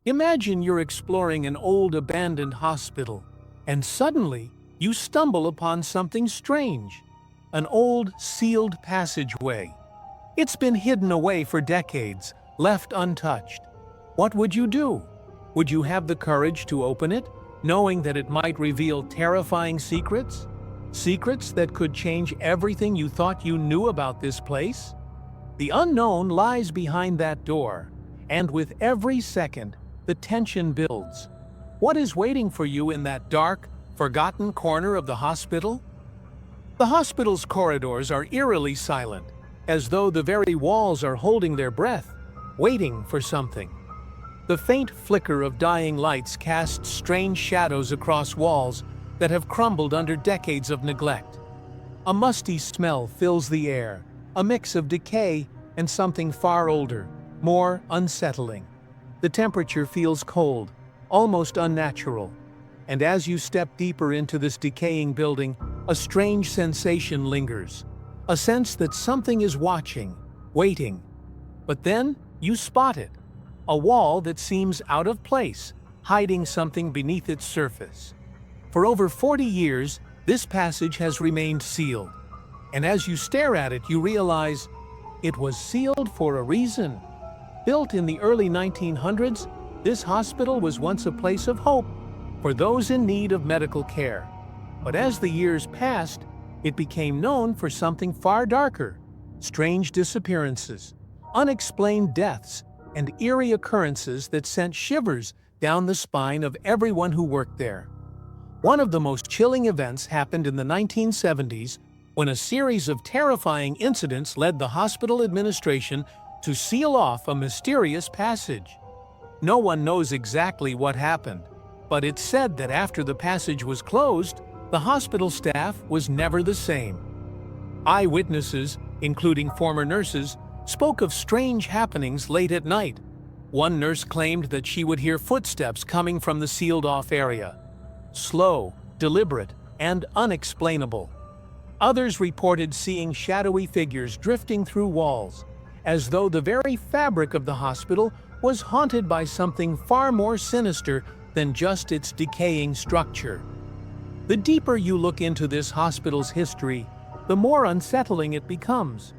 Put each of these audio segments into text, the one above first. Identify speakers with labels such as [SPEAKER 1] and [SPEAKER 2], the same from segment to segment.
[SPEAKER 1] Imagine you're exploring an old abandoned hospital, and suddenly you stumble upon something strange. An old, sealed passageway. It's been hidden away for decades, left untouched. What would you do? Would you have the courage to open it, knowing that it might reveal terrifying secrets? Secrets that could change everything you thought you knew about this place? The unknown lies behind that door, and with every second, the tension builds. What is waiting for you in that dark, forgotten corner of the hospital? The hospital's corridors are eerily silent, as though the very walls are holding their breath, waiting for something. The faint flicker of dying lights casts strange shadows across walls that have crumbled under decades of neglect. A musty smell fills the air, a mix of decay and something far older, more unsettling. The temperature feels cold, almost unnatural, and as you step deeper into this decaying building, a strange sensation lingers, a sense that something is watching, waiting. But then you spot it, a wall that seems out of place, hiding something beneath its surface. For over 40 years, this passage has remained sealed, and as you stare at it, you realize it was sealed for a reason. Built in the early 1900s, this hospital was once a place of hope for those in need of medical care. But as the years passed, it became known for something far darker: strange disappearances, unexplained deaths, and eerie occurrences that sent shivers down the spine of everyone who worked there. One of the most chilling events happened in the 1970s when a series of terrifying incidents led the hospital administration to seal off a mysterious passage. No one knows exactly what happened, but it's said that after the passage was closed, the hospital staff was never the same. Eyewitnesses, including former nurses, spoke of strange happenings late at night. One nurse claimed that she would hear footsteps coming from the sealed-off area. Slow, deliberate, and unexplainable. Others reported seeing shadowy figures drifting through walls, as though the very fabric of the hospital was haunted by something far more sinister than just its decaying structure. The deeper you look into this hospital's history, the more unsettling it becomes.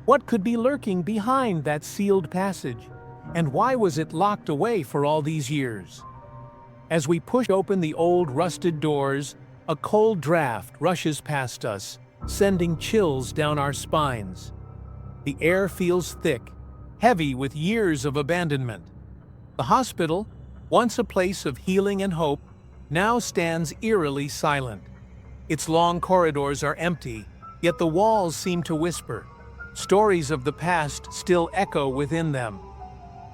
[SPEAKER 1] What could be lurking behind that sealed passage? And why was it locked away for all these years? As we push open the old rusted doors, a cold draft rushes past us, sending chills down our spines. The air feels thick, heavy with years of abandonment. The hospital, once a place of healing and hope, now stands eerily silent. Its long corridors are empty, yet the walls seem to whisper. Stories of the past still echo within them.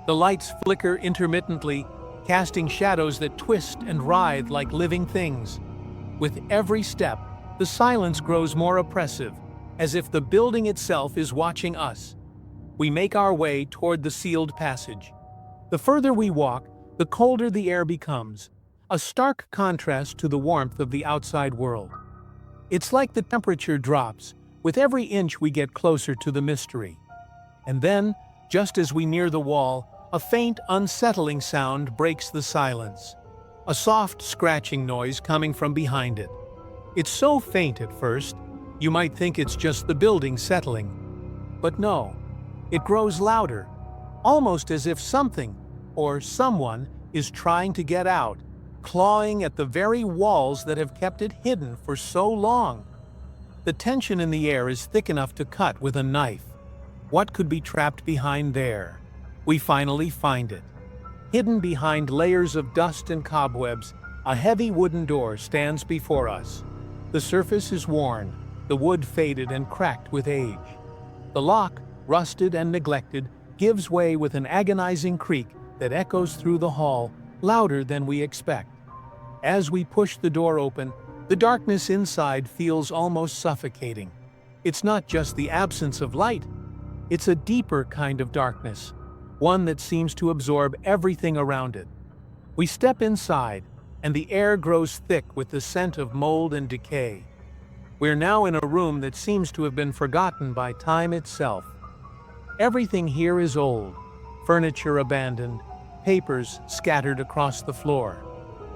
[SPEAKER 1] The lights flicker intermittently, casting shadows that twist and writhe like living things. With every step, the silence grows more oppressive, as if the building itself is watching us. We make our way toward the sealed passage. The further we walk, the colder the air becomes, a stark contrast to the warmth of the outside world. It's like the temperature drops with every inch we get closer to the mystery. And then, just as we near the wall, a faint, unsettling sound breaks the silence. A soft scratching noise coming from behind it. It's so faint at first, you might think it's just the building settling. But no, it grows louder, almost as if something, or someone, is trying to get out, clawing at the very walls that have kept it hidden for so long. The tension in the air is thick enough to cut with a knife. What could be trapped behind there? We finally find it. Hidden behind layers of dust and cobwebs, a heavy wooden door stands before us. The surface is worn, the wood faded and cracked with age. The lock, rusted and neglected, gives way with an agonizing creak that echoes through the hall, louder than we expect. As we push the door open, the darkness inside feels almost suffocating. It's not just the absence of light, it's a deeper kind of darkness, one that seems to absorb everything around it. We step inside, and the air grows thick with the scent of mold and decay. We're now in a room that seems to have been forgotten by time itself. Everything here is old, furniture abandoned, papers scattered across the floor.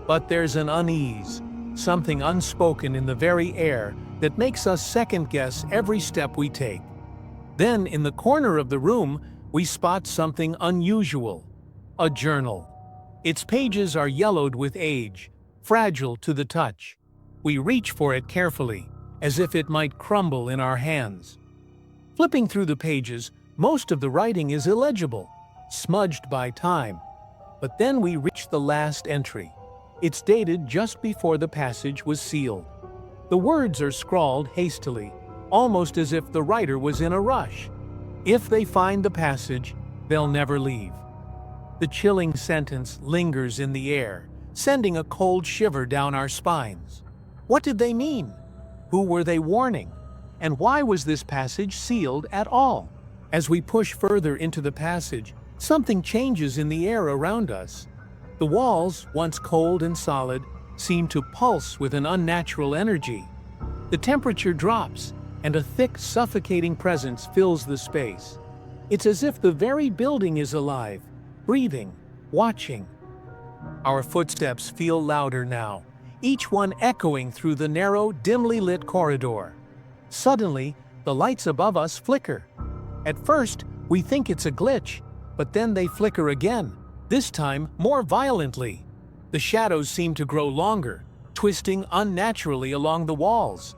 [SPEAKER 1] But there's an unease, something unspoken in the very air that makes us second-guess every step we take. Then, in the corner of the room, we spot something unusual: a journal. Its pages are yellowed with age, fragile to the touch. We reach for it carefully, as if it might crumble in our hands. Flipping through the pages, most of the writing is illegible, smudged by time. But then we reach the last entry. It's dated just before the passage was sealed. The words are scrawled hastily, almost as if the writer was in a rush. If they find the passage, they'll never leave. The chilling sentence lingers in the air, sending a cold shiver down our spines. What did they mean? Who were they warning? And why was this passage sealed at all? As we push further into the passage, something changes in the air around us. The walls, once cold and solid, seem to pulse with an unnatural energy. The temperature drops, and a thick, suffocating presence fills the space. It's as if the very building is alive, breathing, watching. Our footsteps feel louder now, each one echoing through the narrow, dimly lit corridor. Suddenly, the lights above us flicker. At first, we think it's a glitch, but then they flicker again, this time more violently. The shadows seem to grow longer, twisting unnaturally along the walls.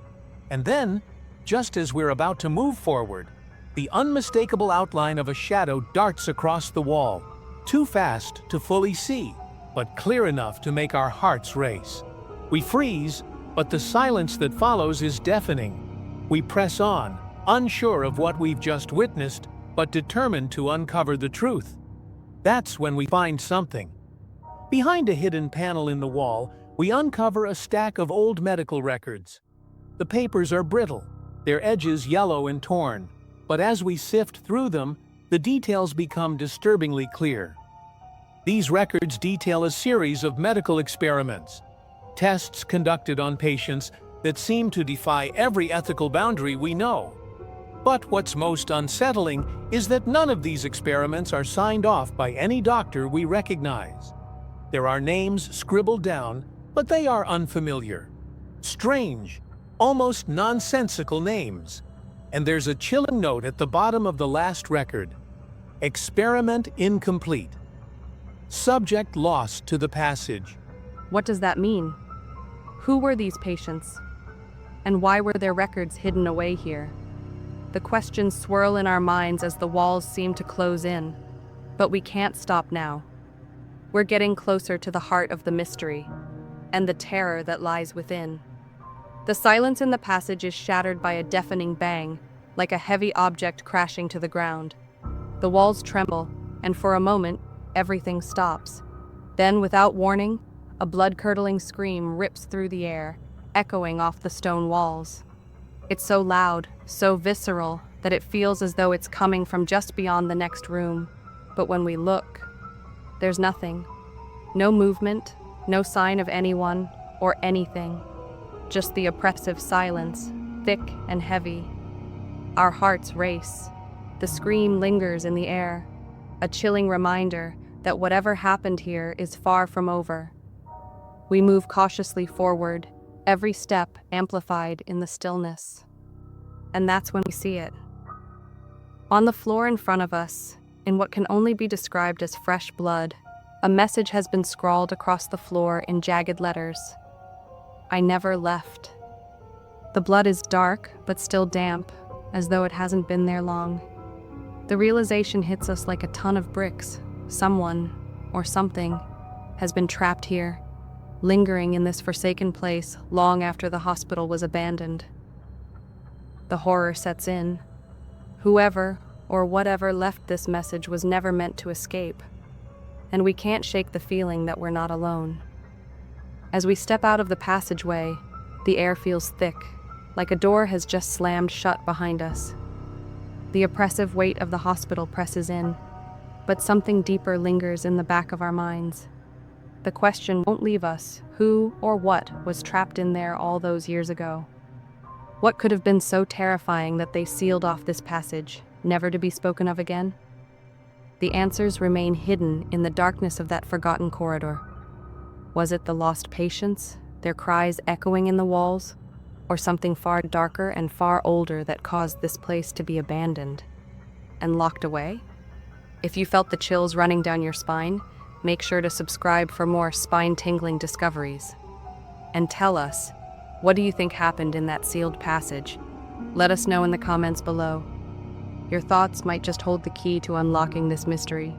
[SPEAKER 1] And then, just as we're about to move forward, the unmistakable outline of a shadow darts across the wall, too fast to fully see, but clear enough to make our hearts race. We freeze, but the silence that follows is deafening. We press on, unsure of what we've just witnessed, but determined to uncover the truth. That's when we find something. Behind a hidden panel in the wall, we uncover a stack of old medical records. The papers are brittle, their edges yellow and torn, but as we sift through them, the details become disturbingly clear. These records detail a series of medical experiments, tests conducted on patients that seem to defy every ethical boundary we know. But what's most unsettling is that none of these experiments are signed off by any doctor we recognize. There are names scribbled down, but they are unfamiliar. Strange, almost nonsensical names. And there's a chilling note at the bottom of the last record: experiment incomplete. Subject lost to the passage.
[SPEAKER 2] What does that mean? Who were these patients? And why were their records hidden away here? The questions swirl in our minds as the walls seem to close in. But we can't stop now. We're getting closer to the heart of the mystery, and the terror that lies within. The silence in the passage is shattered by a deafening bang, like a heavy object crashing to the ground. The walls tremble, and for a moment, everything stops. Then, without warning, a blood-curdling scream rips through the air, echoing off the stone walls. It's so loud, so visceral, that it feels as though it's coming from just beyond the next room. But when we look, there's nothing. No movement, no sign of anyone or anything. Just the oppressive silence, thick and heavy. Our hearts race. The scream lingers in the air, a chilling reminder that whatever happened here is far from over. We move cautiously forward, every step amplified in the stillness. And that's when we see it. On the floor in front of us, in what can only be described as fresh blood, a message has been scrawled across the floor in jagged letters. I never left. The blood is dark, but still damp, as though it hasn't been there long. The realization hits us like a ton of bricks. Someone, or something, has been trapped here, lingering in this forsaken place long after the hospital was abandoned. The horror sets in. Whoever or whatever left this message was never meant to escape, and we can't shake the feeling that we're not alone. As we step out of the passageway, the air feels thick, like a door has just slammed shut behind us. The oppressive weight of the hospital presses in, but something deeper lingers in the back of our minds. The question won't leave us: who or what was trapped in there all those years ago? What could have been so terrifying that they sealed off this passage, never to be spoken of again? The answers remain hidden in the darkness of that forgotten corridor. Was it the lost patients, their cries echoing in the walls, or something far darker and far older that caused this place to be abandoned and locked away? If you felt the chills running down your spine, make sure to subscribe for more spine-tingling discoveries. And tell us, what do you think happened in that sealed passage? Let us know in the comments below. Your thoughts might just hold the key to unlocking this mystery.